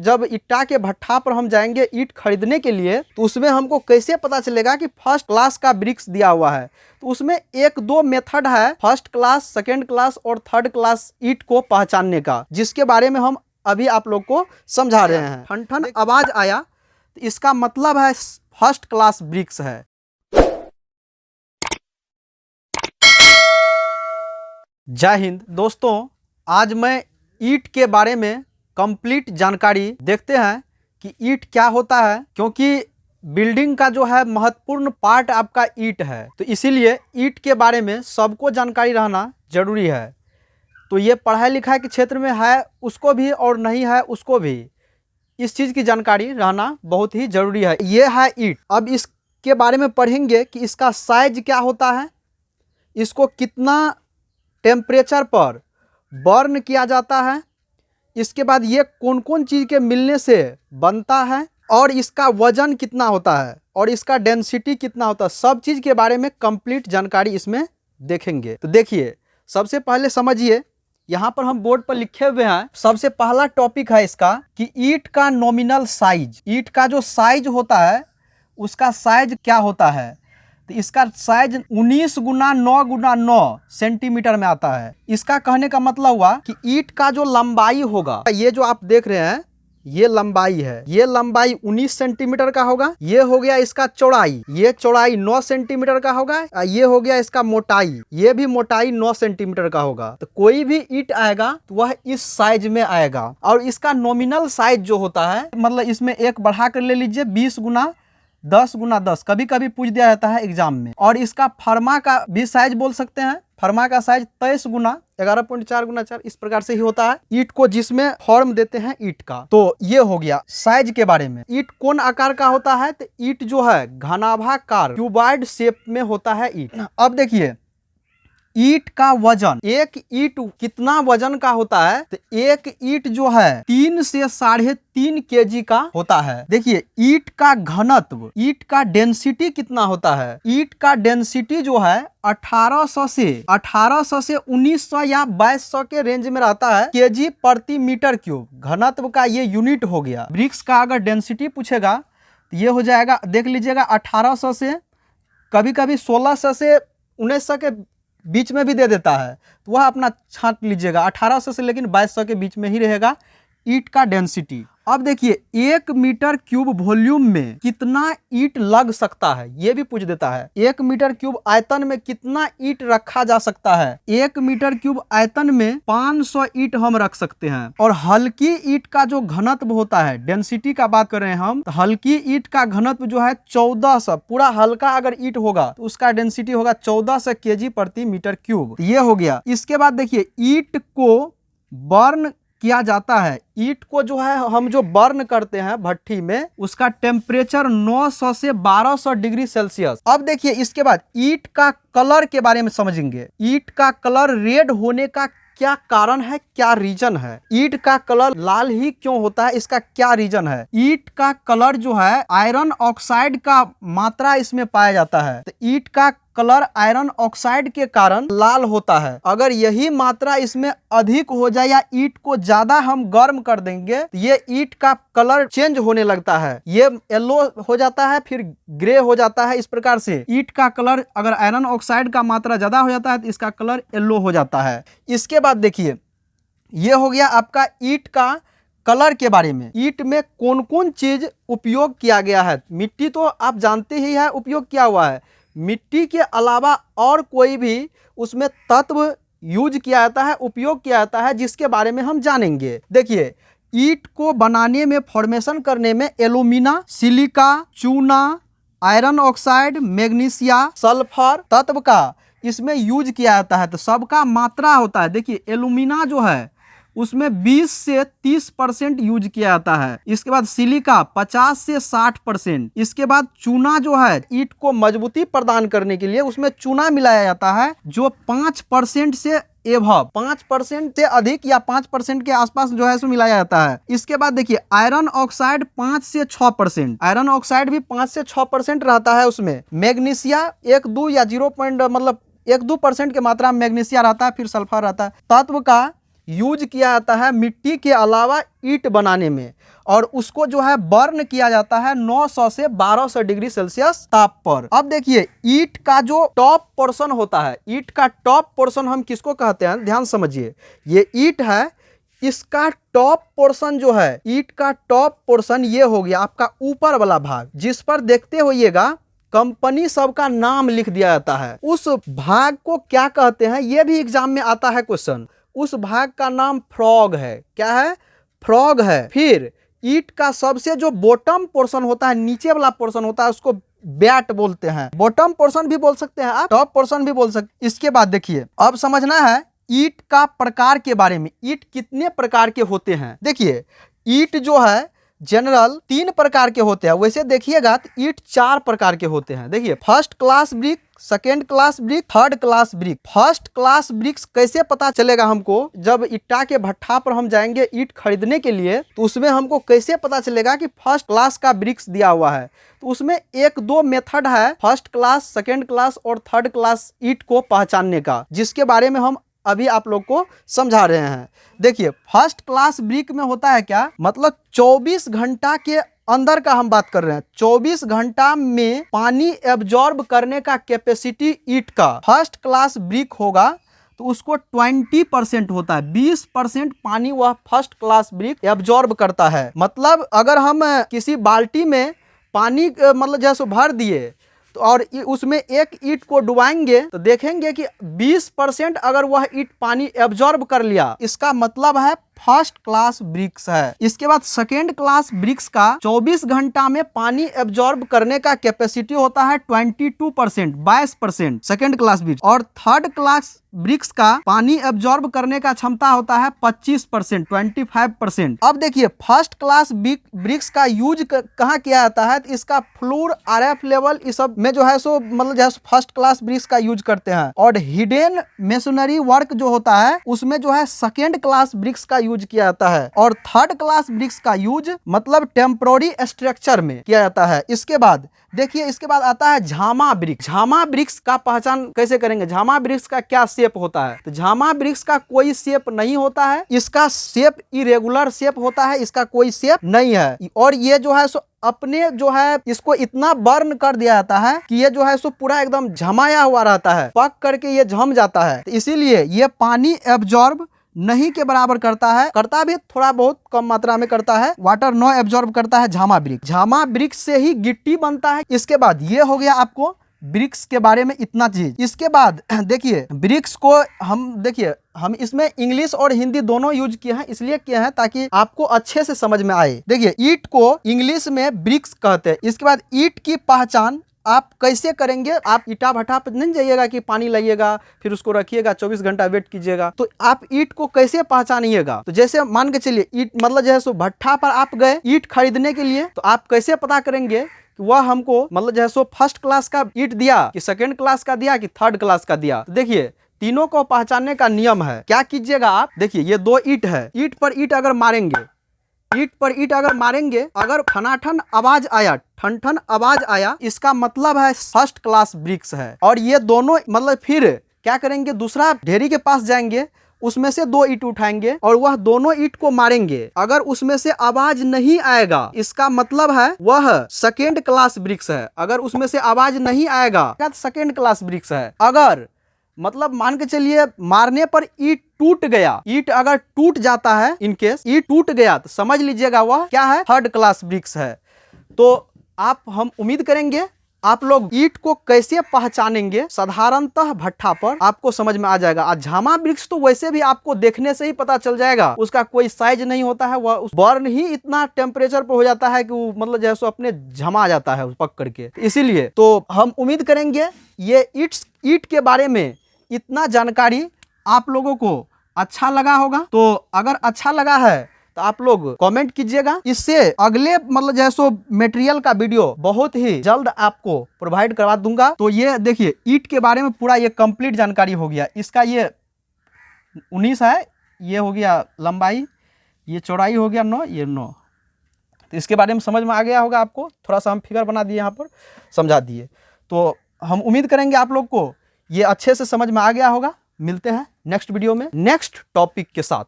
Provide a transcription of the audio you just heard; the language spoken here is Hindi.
जब ईटा के भट्ठा पर हम जाएंगे ईट खरीदने के लिए, तो उसमें हमको कैसे पता चलेगा कि फर्स्ट क्लास का ब्रिक्स दिया हुआ है। तो उसमें एक दो मेथड है फर्स्ट क्लास, सेकेंड क्लास और थर्ड क्लास ईट को पहचानने का, जिसके बारे में हम अभी आप लोग को समझा रहे हैं। ठन ठन आवाज आया तो इसका मतलब है फर्स्ट क्लास ब्रिक्स है। जय हिंद दोस्तों, आज मैं ईट के बारे में कंप्लीट जानकारी देखते हैं कि ईट क्या होता है, क्योंकि बिल्डिंग का जो है महत्वपूर्ण पार्ट आपका ईट है, तो इसीलिए ईट के बारे में सबको जानकारी रहना जरूरी है। तो ये पढ़ाई लिखाई के क्षेत्र में है उसको भी और नहीं है उसको भी इस चीज़ की जानकारी रहना बहुत ही जरूरी है। ये है ईट। अब इसके बारे में पढ़ेंगे कि इसका साइज क्या होता है, इसको कितना टेम्परेचर पर बर्न किया जाता है, इसके बाद ये कौन कौन चीज़ के मिलने से बनता है, और इसका वजन कितना होता है, और इसका डेंसिटी कितना होता है, सब चीज़ के बारे में कंप्लीट जानकारी इसमें देखेंगे। तो देखिए, सबसे पहले समझिए, यहाँ पर हम बोर्ड पर लिखे हुए हैं। सबसे पहला टॉपिक है इसका कि ईट का नॉमिनल साइज। ईट का जो साइज होता है उसका साइज क्या होता है, तो इसका साइज 19 गुना 9 गुना 9 सेंटीमीटर में आता है। इसका कहने का मतलब हुआ कि ईट का जो लंबाई होगा, ये जो आप देख रहे हैं ये लंबाई है, ये लंबाई 19 सेंटीमीटर का होगा। ये हो गया इसका चौड़ाई, ये चौड़ाई 9 सेंटीमीटर का होगा। ये हो गया इसका मोटाई, ये भी मोटाई 9 सेंटीमीटर का होगा। तो कोई भी ईट आएगा तो वह इस साइज में आएगा। और इसका नॉमिनल साइज जो होता है, मतलब इसमें एक बढ़ा कर ले लीजिए 20 गुना 10 गुना 10, कभी कभी पूछ दिया जाता है एग्जाम में। और इसका फर्मा का भी साइज बोल सकते हैं। फर्मा का साइज 23 गुना 11.4 गुना 4 इस प्रकार से ही होता है ईट को, जिसमें फॉर्म देते हैं ईट का। तो ये हो गया साइज के बारे में। ईट कौन आकार का होता है, तो ईट जो है घनाभाकार क्यूबॉइड शेप में होता है ईट। अब देखिए, ईट का वजन, एक ईट कितना वजन का होता है, तो एक ईट जो है 3 से 3.5 kg का होता है। देखिए, ईट का घनत्व, ईट का डेंसिटी कितना होता है, ईट का डेंसिटी जो है 1800 से 1900 या 2200 के रेंज में रहता है, केजी प्रति मीटर क्यूब। घनत्व का ये यूनिट हो गया। ब्रिक्स का अगर डेंसिटी पूछेगा तो ये हो जाएगा, देख लीजिएगा 1800 से, कभी कभी 1600 से 1900 के बीच में भी दे देता है, तो वह अपना छांट लीजिएगा। 1800 से लेकिन 2200 के बीच में ही रहेगा ईट का डेंसिटी। अब देखिए, 1 मीटर क्यूब वॉल्यूम में कितना ईट लग सकता है, ये भी पूछ देता है। 1 मीटर क्यूब आयतन में कितना ईट रखा जा सकता है, 1 मीटर क्यूब आयतन में 500 ईट हम रख सकते हैं। और हल्की ईट का जो घनत्व होता है, डेंसिटी का बात कर रहे हैं हम, तो हल्की ईट का घनत्व जो है 1400, पूरा हल्का अगर ईट होगा तो उसका डेंसिटी होगा 1400 केजी प्रति मीटर क्यूब। ये हो गया। इसके बाद देखिए, ईट को बर्न किया जाता है। ईट को जो है हम जो बर्न करते हैं भट्ठी में, उसका टेम्परेचर 900 से 1200 डिग्री सेल्सियस। अब देखिए, इसके बाद ईट का कलर के बारे में समझेंगे। ईट का कलर रेड होने का क्या कारण है, क्या रीजन है, ईट का कलर लाल ही क्यों होता है, इसका क्या रीजन है। ईट का कलर जो है, आयरन ऑक्साइड का मात्रा इसमें पाया जाता है, तो ईट का कलर आयरन ऑक्साइड के कारण लाल होता है। अगर यही मात्रा इसमें अधिक हो जाए या ईट को ज्यादा हम गर्म कर देंगे तो ये ईट का कलर चेंज होने लगता है, ये येलो हो जाता है, फिर ग्रे हो जाता है। इस प्रकार से ईट का कलर, अगर आयरन ऑक्साइड का मात्रा ज्यादा हो जाता है तो इसका कलर येलो हो जाता है। इसके बाद देखिए, ये हो गया आपका ईट का कलर के बारे में। ईट में कौन कौन चीज उपयोग किया गया है। मिट्टी तो आप जानते ही है उपयोग किया हुआ है, मिट्टी के अलावा और कोई भी उसमें तत्व यूज किया जाता है, उपयोग किया जाता है, जिसके बारे में हम जानेंगे। देखिए, ईट को बनाने में, फॉर्मेशन करने में एल्यूमिना, सिलिका, चूना, आयरन ऑक्साइड, मैग्नीशिया, सल्फर तत्व का इसमें यूज किया जाता है। तो सबका मात्रा होता है। देखिए, एल्यूमिना जो है उसमें 20 से 30% यूज किया जाता है। इसके बाद सिलिका 50 से 60%। इसके बाद चूना जो है, ईट को मजबूती प्रदान करने के लिए उसमें चूना मिलाया जाता है, जो 5% से एभव, 5% से अधिक या 5% के आसपास जो है इसमें मिलाया जाता है। इसके बाद देखिए, आयरन ऑक्साइड 5 से 6%, आयरन ऑक्साइड भी 5 से 6% रहता है उसमें। मैग्नीशिया 1-2 या 0 मतलब 1-2% की मात्रा में मैग्नीशिया रहता है, फिर सल्फर रहता है। तत्व का यूज किया जाता है मिट्टी के अलावा ईट बनाने में। और उसको जो है बर्न किया जाता है 900 से 1200 डिग्री सेल्सियस ताप पर। अब देखिए ईंट का जो टॉप पोर्शन होता है, ईंट का टॉप पोर्शन हम किसको कहते हैं, ध्यान समझिए। ये ईंट है, इसका टॉप पोर्शन जो है, ईंट का टॉप पोर्शन ये हो गया आपका ऊपर वाला भाग, जिस पर देखते होइएगा कंपनी सबका नाम लिख दिया जाता है। उस भाग को क्या कहते हैं, ये भी एग्जाम में आता है क्वेश्चन। उस भाग का नाम फ्रॉग है। क्या है? फ्रॉग है। फिर ईंट का सबसे जो बॉटम पोर्शन होता है, नीचे वाला पोर्शन होता है, उसको बैट बोलते हैं। बॉटम पोर्शन भी बोल सकते हैं आप, टॉप पोर्शन भी बोल सकते। इसके बाद देखिए, अब समझना है ईंट का प्रकार के बारे में। ईंट कितने प्रकार के होते हैं? देखिए ईंट जो है जनरल 3 प्रकार के होते हैं। वैसे देखिएगा तो ईंट 4 प्रकार के होते हैं। देखिए first class brick, second class brick, third class brick. First class BRICS कैसे पता चलेगा हमको? जब ईंटा के भट्ठा पर हम जाएंगे ईंट खरीदने के लिए, तो उसमें हमको कैसे पता चलेगा कि फर्स्ट क्लास का ब्रिक्स दिया हुआ है? तो उसमें 1-2 मेथड है फर्स्ट क्लास, सेकेंड क्लास और थर्ड क्लास ईंट को पहचानने का, जिसके बारे में हम अभी आप लोग को समझा रहे हैं। देखिए फर्स्ट क्लास ब्रिक में होता है क्या, मतलब 24 घंटा के अंदर का हम बात कर रहे हैं। 24 घंटा में पानी एब्जॉर्ब करने का कैपेसिटी ईंट का फर्स्ट क्लास ब्रिक होगा तो उसको 20% होता है। 20% पानी वह फर्स्ट क्लास ब्रिक एब्जॉर्ब करता है। मतलब अगर हम किसी बाल्टी में पानी मतलब जैसे भर दिए तो और उसमें एक ईंट को डुबाएंगे तो देखेंगे कि 20% अगर वह ईंट पानी एब्जॉर्ब कर लिया, इसका मतलब है फर्स्ट क्लास ब्रिक्स है। इसके बाद सेकेंड क्लास ब्रिक्स का 24 घंटा में पानी एब्जॉर्ब करने का कैपेसिटी होता है 22% सेकेंड क्लास ब्रिक्स। और थर्ड क्लास ब्रिक्स का पानी एब्जॉर्ब करने का क्षमता होता है 25%। अब देखिए फर्स्ट क्लास ब्रिक्स का यूज कहाँ किया जाता है? तो इसका फ्लोर, आरएफ लेवल, इस सब में जो है सो मतलब जैसे फर्स्ट क्लास ब्रिक्स का यूज करते हैं। और हिडन मेसोनरी वर्क जो होता है उसमें जो है सेकेंड क्लास ब्रिक्स का यूज किया जाता है। और थर्ड क्लास ब्रिक्स का यूज मतलब टेम्पोररी स्ट्रक्चर में किया जाता है। इसके बाद देखिए, इसके बाद आता है झामा ब्रिक्स। झामा ब्रिक्स का पहचान कैसे करेंगे? झामा ब्रिक्स का क्या शेप होता है? तो झामा ब्रिक्स का कोई शेप नहीं होता है। इसका शेप इरेगुलर शेप होता है, इसका कोई शेप नहीं है। और ये जो है सो अपने जो है इसको इतना बर्न कर दिया जाता है कि ये जो है सो पूरा एकदम झमाया हुआ रहता है, पक करके ये जम जाता है। तो इसीलिए ये पानी एब्जॉर्ब नहीं के बराबर करता है, करता भी थोड़ा बहुत कम मात्रा में करता है। वाटर नो एब्जॉर्ब करता है झामा ब्रिक्स। झामा ब्रिक्स से ही गिट्टी बनता है। इसके बाद ये हो गया आपको ब्रिक्स के बारे में इतना चीज। इसके बाद देखिए ब्रिक्स को हम इसमें इंग्लिश और हिंदी दोनों यूज किए हैं, इसलिए किए हैं ताकि आपको अच्छे से समझ में आए। देखिए ईंट को इंग्लिश में ब्रिक्स कहते हैं। इसके बाद ईंट की पहचान आप कैसे करेंगे? आप ईटा भट्ठा पर नहीं जाइएगा कि पानी लाइएगा फिर उसको रखिएगा 24 घंटा वेट कीजिएगा। तो आप ईंट को कैसे पहचानिएगा? तो जैसे मान के चलिए ईंट मतलब जैसे भट्ठा पर आप गए ईंट खरीदने के लिए, तो आप कैसे पता करेंगे कि वह हमको मतलब जैसे फर्स्ट क्लास का ईंट दिया कि सेकेंड क्लास का दिया कि थर्ड क्लास का दिया? तो देखिए तीनों को पहचानने का नियम है। क्या कीजिएगा आप? देखिए ये 2 ईंट है, ईंट पर ईंट अगर मारेंगे, ईंट पर ईंट अगर मारेंगे, अगर ठनाठन आवाज आया, ठन आवाज आया, इसका मतलब है फर्स्ट क्लास ब्रिक्स है। और ये दोनों मतलब फिर क्या करेंगे? दूसरा ढेरी के पास जाएंगे, उसमें से 2 ईंट उठाएंगे और वह दोनों ईंट को मारेंगे। अगर उसमें से आवाज नहीं आएगा, इसका मतलब है वह सेकेंड क्लास ब्रिक्स है। अगर उसमें से आवाज नहीं आएगा तो सेकेंड क्लास ब्रिक्स है। अगर मतलब मान के चलिए मारने पर ईंट टूट गया, ईंट अगर टूट जाता है, इनकेस ईंट टूट गया, तो समझ लीजिएगा वह क्या है? थर्ड क्लास ब्रिक्स है। तो हम उम्मीद करेंगे आप लोग ईंट को कैसे पहचानेंगे साधारणतः भट्ठा पर आपको समझ में आ जाएगा। और झामा ब्रिक्स तो वैसे भी आपको देखने से ही पता चल जाएगा, उसका कोई साइज नहीं होता है, वह बर्न ही इतना टेम्परेचर पर हो जाता है कि वो मतलब जैसे अपने झमा जाता है पक करके। इसीलिए तो हम उम्मीद करेंगे ये ईंट के बारे में इतना जानकारी आप लोगों को अच्छा लगा होगा। तो अगर अच्छा लगा है तो आप लोग कमेंट कीजिएगा। इससे अगले मतलब जैसो मटेरियल का वीडियो बहुत ही जल्द आपको प्रोवाइड करवा दूंगा। तो ये देखिए ईंट के बारे में पूरा ये कंप्लीट जानकारी हो गया। इसका ये 19 है, ये हो गया लंबाई, ये चौड़ाई हो गया 9, ये 9। तो इसके बारे में समझ में आ गया होगा आपको। थोड़ा सा हम फिगर बना दिए, यहाँ पर समझा दिए। तो हम उम्मीद करेंगे आप लोग को ये अच्छे से समझ में आ गया होगा। मिलते हैं नेक्स्ट वीडियो में नेक्स्ट टॉपिक के साथ।